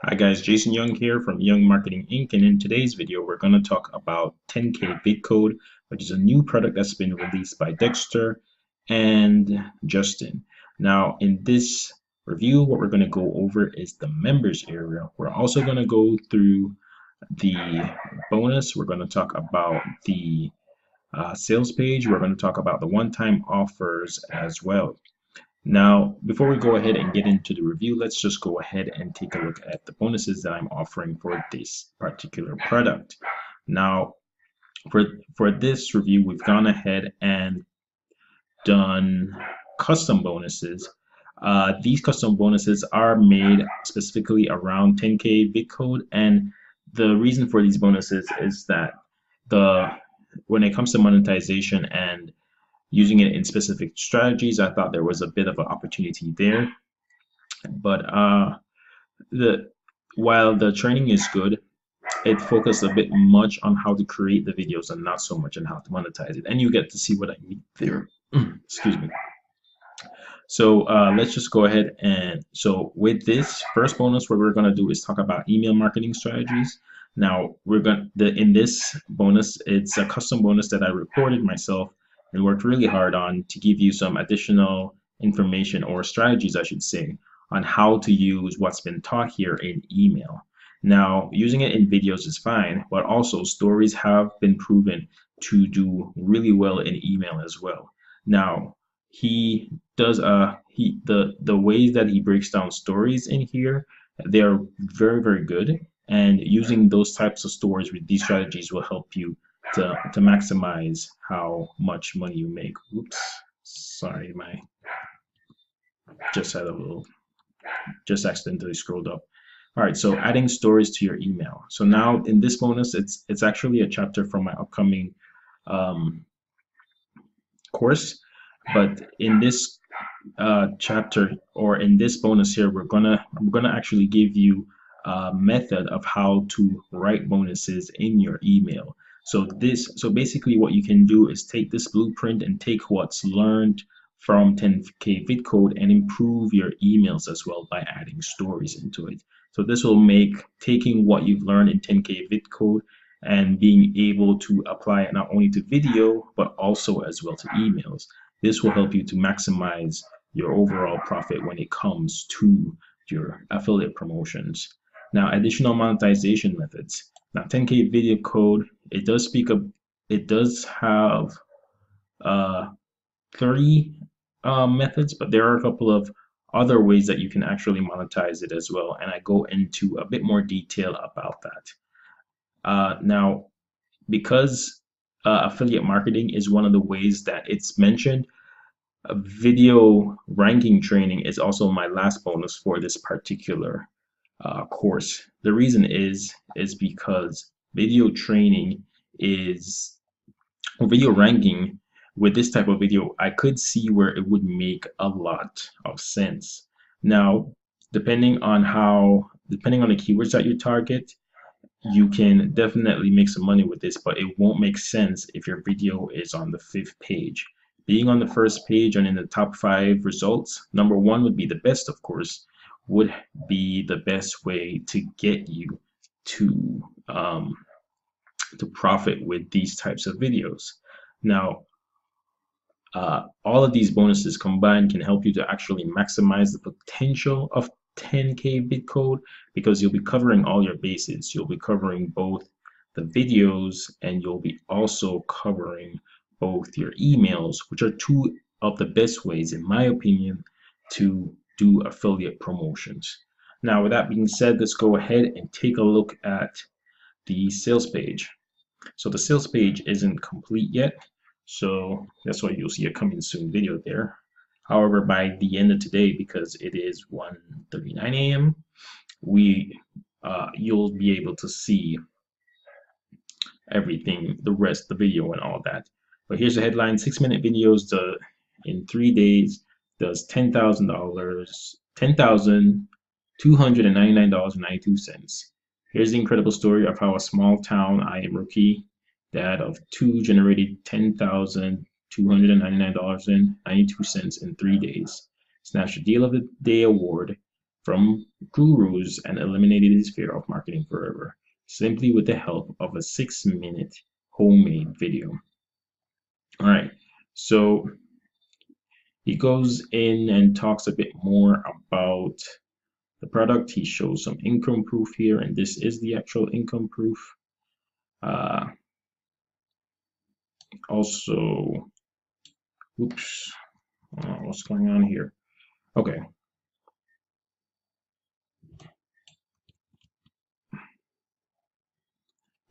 Hi guys, Jason Young here from Young Marketing Inc. And in today's video, we're going to talk about 10K Vid Code, which is a new product that's been released by Dexter and Justin. Now, in this review, what we're going to go over is the members area. We're also going to go through the bonus. We're going to talk about the sales page. We're going to talk about the one-time offers as well. Now, before we go ahead and get into the review, let's just go ahead and take a look at the bonuses that I'm offering for this particular product. Now, for this review, we've gone ahead and done custom bonuses. These custom bonuses are made specifically around 10K Vid Code, and the reason for these bonuses is that when it comes to monetization and using it in specific strategies, I thought there was a bit of an opportunity there. But while the training is good, it focused a bit much on how to create the videos and not so much on how to monetize it. And you get to see what I mean there. Excuse me. So let's just go ahead and with this first bonus, what we're going to do is talk about email marketing strategies. Now in this bonus, it's a custom bonus that I recorded myself and worked really hard on to give you some additional information, or strategies I should say, on how to use what's been taught here in email. Now, using it in videos is fine, but also stories have been proven to do really well in email as well. Now, he does the ways that he breaks down stories in here, they are very, very good, and using those types of stories with these strategies will help you to maximize how much money you make. Oops, sorry, my just accidentally scrolled up. All right, so adding stories to your email. So now in this bonus, it's actually a chapter from my upcoming course, but in this chapter, or in this bonus here, I'm gonna actually give you a method of how to write bonuses in your email. So basically what you can do is take this blueprint and take what's learned from 10K Vid Code and improve your emails as well by adding stories into it. So this will make taking what you've learned in 10K Vid Code and being able to apply it not only to video, but also as well to emails. This will help you to maximize your overall profit when it comes to your affiliate promotions. Now, additional monetization methods. Now, 10K Video Code, it does have 30 methods, but there are a couple of other ways that you can actually monetize it as well, and I go into a bit more detail about that. Now, because affiliate marketing is one of the ways that it's mentioned, video ranking training is also my last bonus for this particular course. The reason is because video ranking with this type of video, I could see where it would make a lot of sense. Now, depending on the keywords that you target, you can definitely make some money with this, but it won't make sense if your video is on the 5th page. Being on the 1st page and in the top 5 results, number 1 would be the best, of course, would be the best way to get you to profit with these types of videos. Now, all of these bonuses combined can help you to actually maximize the potential of 10K Vid Code, because you'll be covering all your bases. You'll be covering both the videos, and you'll be also covering both your emails, which are two of the best ways, in my opinion, to do affiliate promotions. Now, with that being said, let's go ahead and take a look at the sales page. So the sales page isn't complete yet, so that's why you'll see a coming soon video there. However, by the end of today, because it is 1:39 a.m., you'll be able to see everything, the rest, the video and all that. But here's the headline: 6-minute videos in 3 days does $10,299.92. Here's the incredible story of how a small town I am rookie dad of 2 generated $10,299.92 in 3 days. Snatched the Deal of the Day award from gurus and eliminated his fear of marketing forever, simply with the help of a 6-minute homemade video. All right, so he goes in and talks a bit more about the product. He shows some income proof here, and this is the actual income proof. Also, oops, what's going on here? Okay.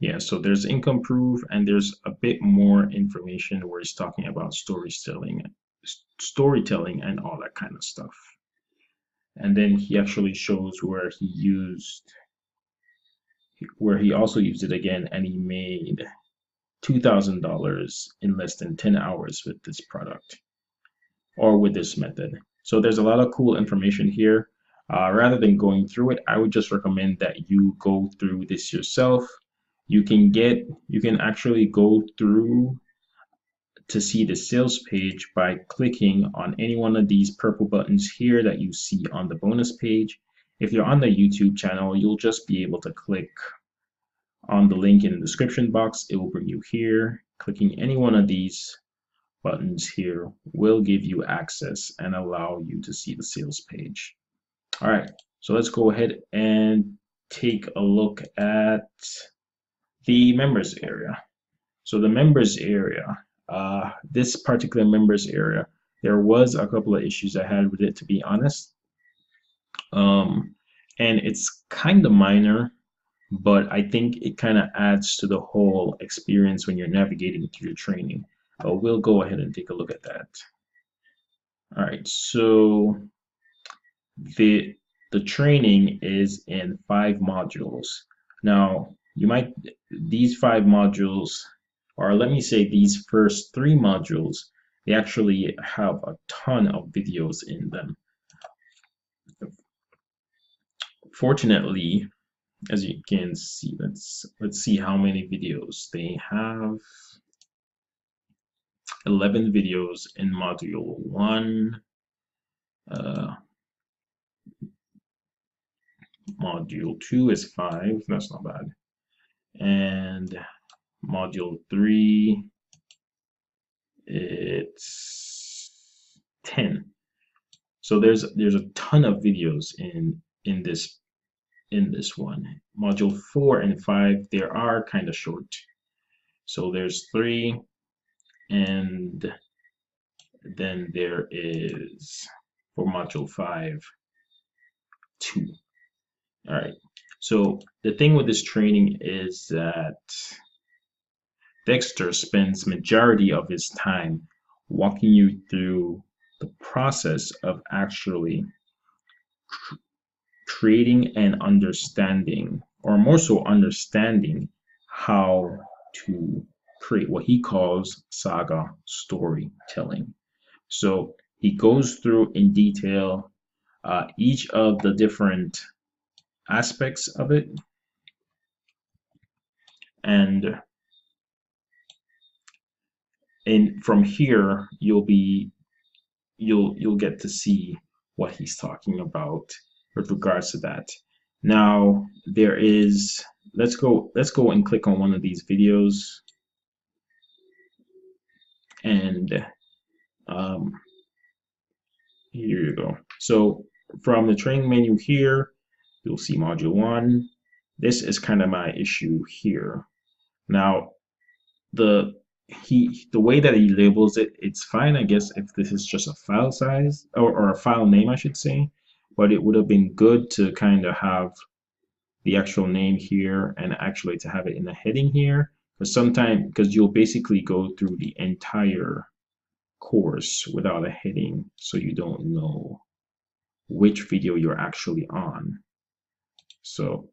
Yeah, so there's income proof, and there's a bit more information where he's talking about storytelling and all that kind of stuff. And then he actually shows where he also used it again, and he made $2,000 in less than 10 hours with this product or with this method. So there's a lot of cool information here. Rather than going through it, I would just recommend that you go through this yourself. You can actually go through to see the sales page by clicking on any one of these purple buttons here that you see on the bonus page. If you're on the YouTube channel, you'll just be able to click on the link in the description box. It will bring you here. Clicking any one of these buttons here will give you access and allow you to see the sales page. All right, so let's go ahead and take a look at the members area. So the members area, this particular members area, there was a couple of issues I had with it, to be honest. And it's kind of minor, but I think it kind of adds to the whole experience when you're navigating through your training. But we'll go ahead and take a look at that. All right, so the training is in 5 modules. Now, these 5 modules, or let me say these first 3 modules, they actually have a ton of videos in them. Fortunately, as you can see, let's see how many videos they have. 11 videos in module 1. Module 2 is 5. That's not bad. And module 3, it's 10. So there's a ton of videos in this one. Module 4 and 5, they are kind of short. So there's 3, and then there is, for module 5, 2. All right. So the thing with this training is that Dexter spends majority of his time walking you through the process of actually creating and understanding, or more so understanding, how to create what he calls saga storytelling. So he goes through in detail each of the different aspects of it, and from here you'll get to see what he's talking about with regards to that. Now there is, let's go and click on one of these videos, and here you go. So from the training menu here, you'll see module 1. This is kind of my issue here. Now the way that he labels it, it's fine, I guess, if this is just a file size, or a file name, I should say, but it would have been good to kind of have the actual name here and actually to have it in the heading here, because you'll basically go through the entire course without a heading, so you don't know which video you're actually on. So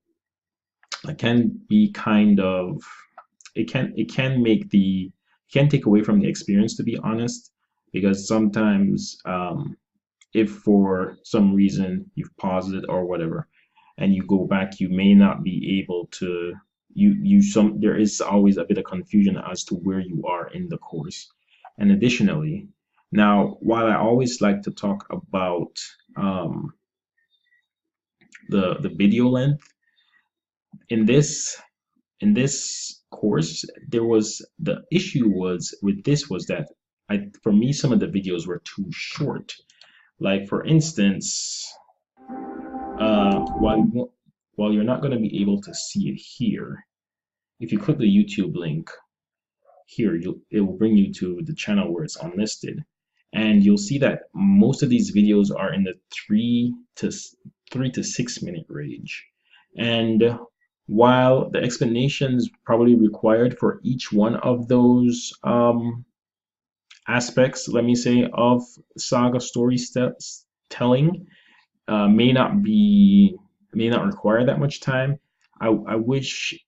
it can be kind of, it can take away from the experience, to be honest, because sometimes if for some reason you've paused it or whatever and you go back, you may not be able to, there is always a bit of confusion as to where you are in the course. And additionally, now while I always like to talk about the video length. In this course, there was the issue was with this was that for me some of the videos were too short. Like for instance, while you're not going to be able to see it here, if you click the YouTube link here, it will bring you to the channel where it's unlisted, and you'll see that most of these videos are in the 3 to 6 minute range. And while the explanations probably required for each one of those aspects, let me say, of saga story steps telling, may not require that much time. I wish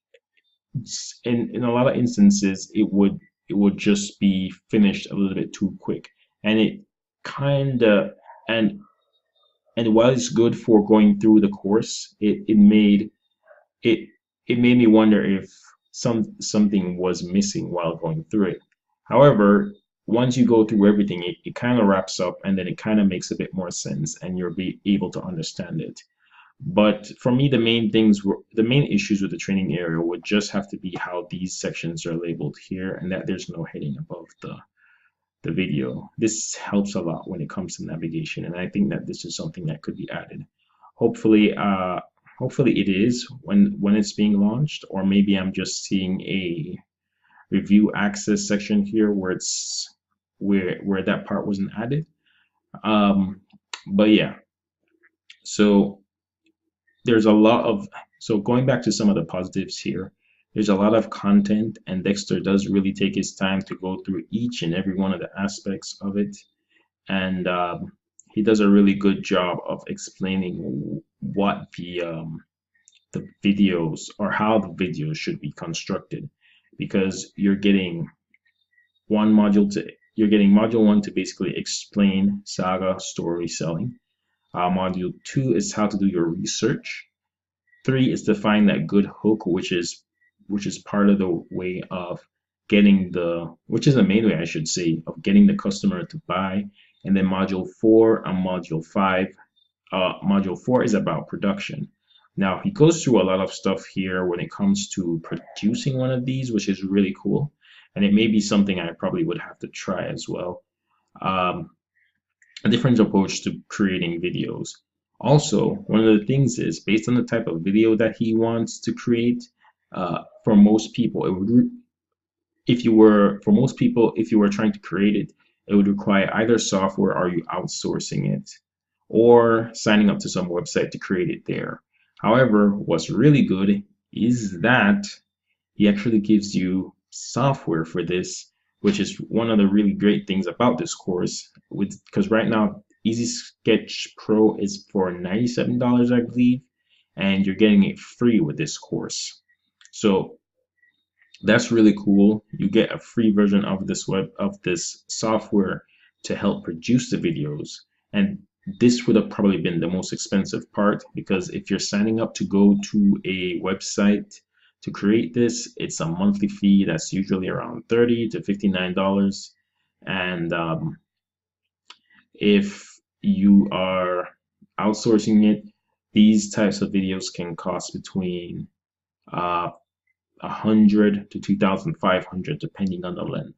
in a lot of instances it would just be finished a little bit too quick, and it kind of and while it's good for going through the course, it it made me wonder if something was missing while going through it. However, once you go through everything, it kind of wraps up, and then it kind of makes a bit more sense, and you'll be able to understand it. But for me, the main issues with the training area would just have to be how these sections are labeled here, and that there's no heading above the video. This helps a lot when it comes to navigation, and I think that this is something that could be added. Hopefully, hopefully it is when it's being launched, or maybe I'm just seeing a review access section here where it's where that part wasn't added. But yeah, so there's a lot of, so going back to some of the positives here, there's a lot of content, and Dexter does really take his time to go through each and every one of the aspects of it, and he does a really good job of explaining what the videos, or how the videos should be constructed, because you're getting module 1 to basically explain saga story selling. Module 2 is how to do your research. 3 is to find that good hook, which is part of the way of which is the main way, I should say, of getting the customer to buy. And then module 4 and module 5. Module 4 is about production. Now he goes through a lot of stuff here when it comes to producing one of these, which is really cool, and it may be something I probably would have to try as well. A different approach to creating videos. Also, one of the things is, based on the type of video that he wants to create, for most people, if you were trying to create it, it would require either software, or you outsourcing it, or signing up to some website to create it there. However, what's really good is that he actually gives you software for this, which is one of the really great things about this course, because right now Easy Sketch Pro is for $97, I believe, and you're getting it free with this course. So that's really cool. You get a free version of this software to help produce the videos, and this would have probably been the most expensive part, because if you're signing up to go to a website to create this, it's a monthly fee that's usually around $30 to $59, and if you are outsourcing it, these types of videos can cost between $100 to $2,500 depending on the length.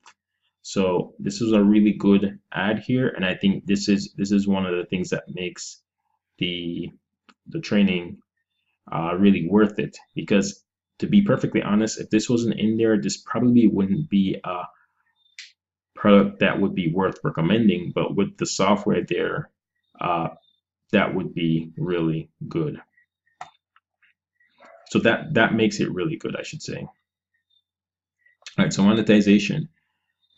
So this is a really good ad here, and I think this is one of the things that makes the training really worth it, because to be perfectly honest, if this wasn't in there, this probably wouldn't be a product that would be worth recommending, but with the software there, that would be really good. So that makes it really good, I should say. All right, so monetization.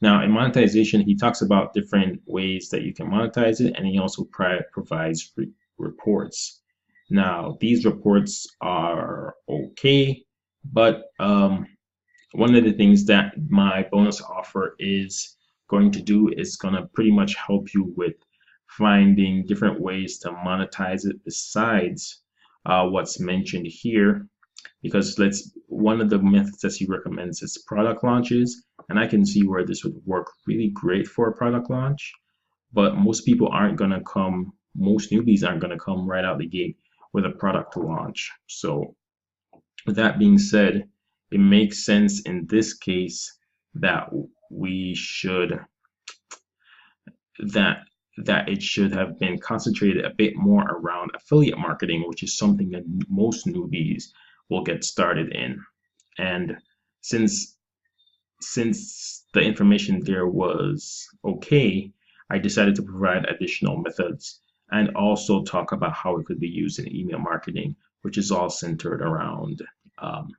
Now in monetization, he talks about different ways that you can monetize it, and he also provides reports. Now these reports are okay, but one of the things that my bonus offer is going to do is going to pretty much help you with finding different ways to monetize it besides what's mentioned here, because one of the methods that he recommends is product launches, and I can see where this would work really great for a product launch, but most newbies aren't going to come right out the gate with a product launch. So with that being said, it makes sense in this case that we should that that it should have been concentrated a bit more around affiliate marketing, which is something that most newbies will get started in. And since the information there was okay, I decided to provide additional methods and also talk about how it could be used in email marketing, which is all centered around um,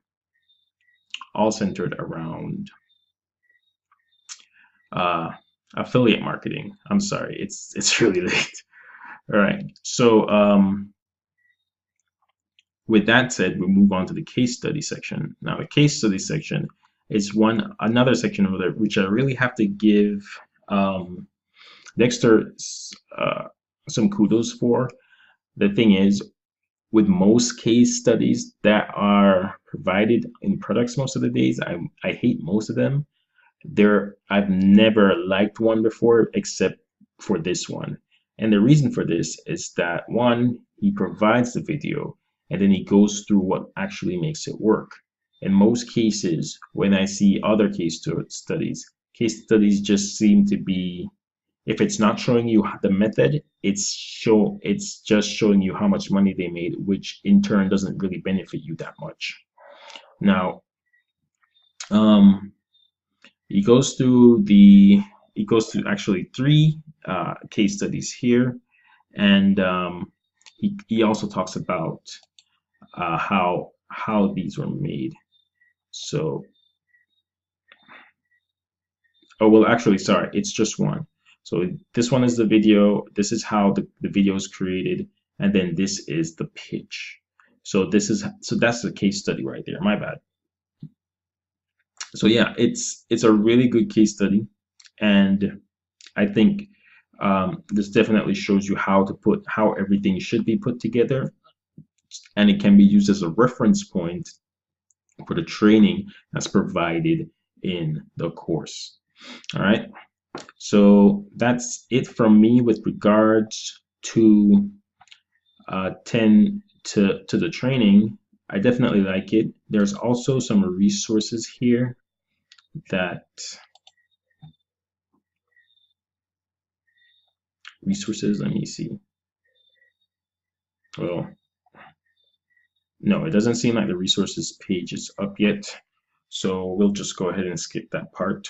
all centered around uh, affiliate marketing. I'm sorry, it's really late. All right, so with that said, we move on to the case study section. Now, the case study section is another section of it which I really have to give Dexter some kudos for. The thing is, with most case studies that are provided in products most of the days, I hate most of them. I've never liked one before except for this one. And the reason for this is that one, he provides the video and then he goes through what actually makes it work. In most cases, when I see other case studies just seem to be, if it's not showing you the method, it's just showing you how much money they made, which in turn doesn't really benefit you that much. Now, he goes through actually three case studies here, and he also talks about how these were made. So, oh well, actually, sorry, it's just one. So this one is the video. This is how the video is created, and then this is the pitch. So that's the case study right there. My bad. So yeah, it's a really good case study, and I think this definitely shows you how everything should be put together, and it can be used as a reference point for the training that's provided in the course. All right, so that's it from me with regards to 10 to the training. I definitely like it. There's also some resources here that let me see. Well, no, it doesn't seem like the resources page is up yet, so we'll just go ahead and skip that part.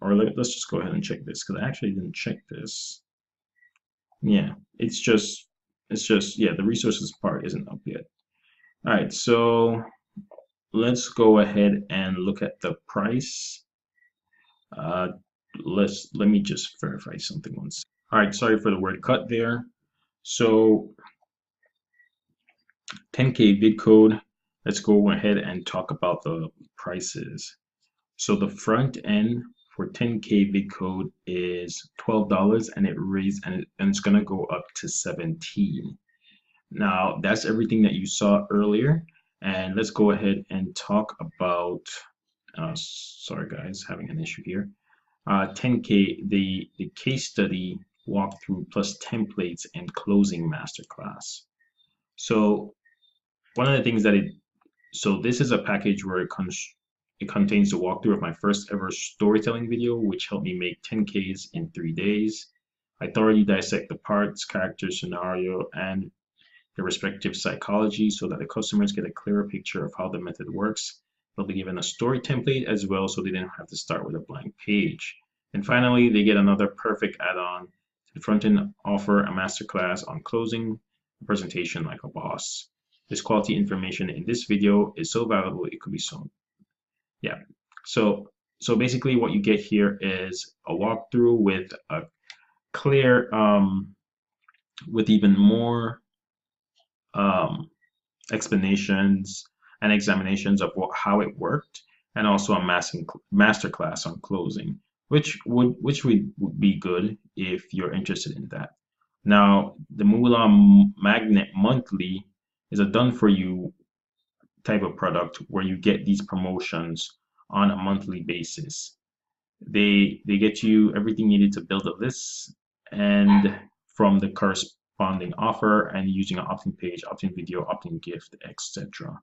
Or let's just go ahead and check this, because I actually didn't check this. Yeah, it's just yeah, the resources part isn't up yet. All right, so let's go ahead and look at the price. Let me just verify something once. All right, sorry for the word cut there. So 10K Vid Code, let's go ahead and talk about the prices. So the front end for 10K Vid Code is $12, and it's gonna go up to 17. Now that's everything that you saw earlier, and let's go ahead and talk about. Sorry guys, having an issue here. 10K, the case study walkthrough plus templates and closing masterclass. So one of the things so this is a package where it contains the walkthrough of my first ever storytelling video, which helped me make 10Ks in 3 days. I thoroughly dissect the parts, characters, scenario, and the respective psychology so that the customers get a clearer picture of how the method works. They'll be given a story template as well, so they don't have to start with a blank page. And finally, they get another perfect add-on to the front end, offer a masterclass on closing a presentation like a boss. This quality information in this video is so valuable it could be sold. Yeah, so basically what you get here is a walkthrough with a clear with even more explanations and examinations of how it worked, and also a masterclass on closing, which would be good if you're interested in that. Now, the Moolah Magnet Monthly is a done-for-you type of product where you get these promotions on a monthly basis. They get you everything needed to build a list, and from the corresponding offer and using an opt-in page, opt-in video, opt-in gift, etc.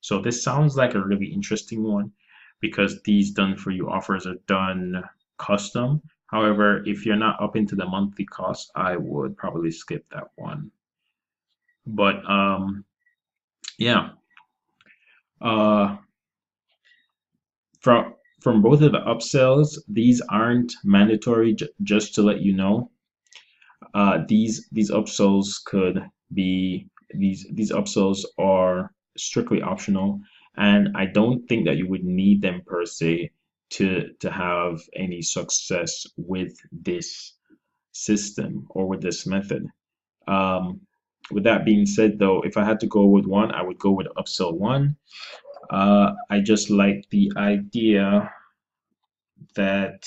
So this sounds like a really interesting one because these done for you offers are done custom. However, if you're not up into the monthly cost, I would probably skip that one. But yeah, uh, from both of the upsells, these aren't mandatory. Just to let you know, these upsells could be these upsells are strictly optional, and I don't think that you would need them per se to have any success with this system or with this method. Um, with that being said, though, if I had to go with one, I would go with upsell one. I just like the idea that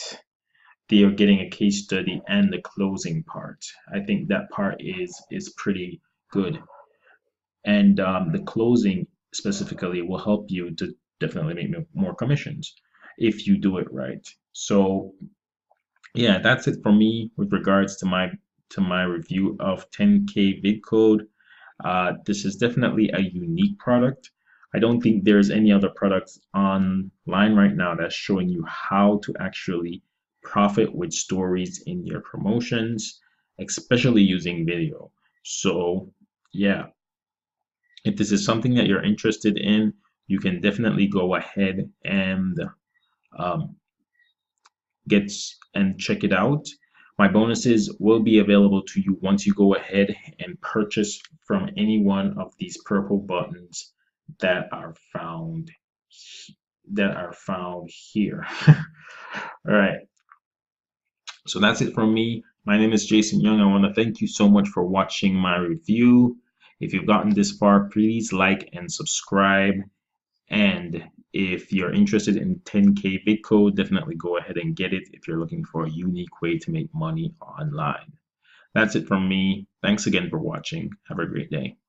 they are getting a case study and the closing part. I think that part is pretty good, and the closing specifically will help you to definitely make more commissions if you do it right. So yeah, that's it for me with regards to my review of 10K Vid Code. This is definitely a unique product. I don't think there's any other products online right now that's showing you how to actually profit with stories in your promotions, especially using video. So, yeah, if this is something that you're interested in, you can definitely go ahead and um, get and check it out. My bonuses will be available to you once you go ahead and purchase from any one of these purple buttons that are found here. All right, so that's it from me. My name is Jason Young. I want to thank you so much for watching my review. If you've gotten this far, please like and subscribe. And if you're interested in 10K Vid Code, definitely go ahead and get it if you're looking for a unique way to make money online. That's it from me. Thanks again for watching. Have a great day.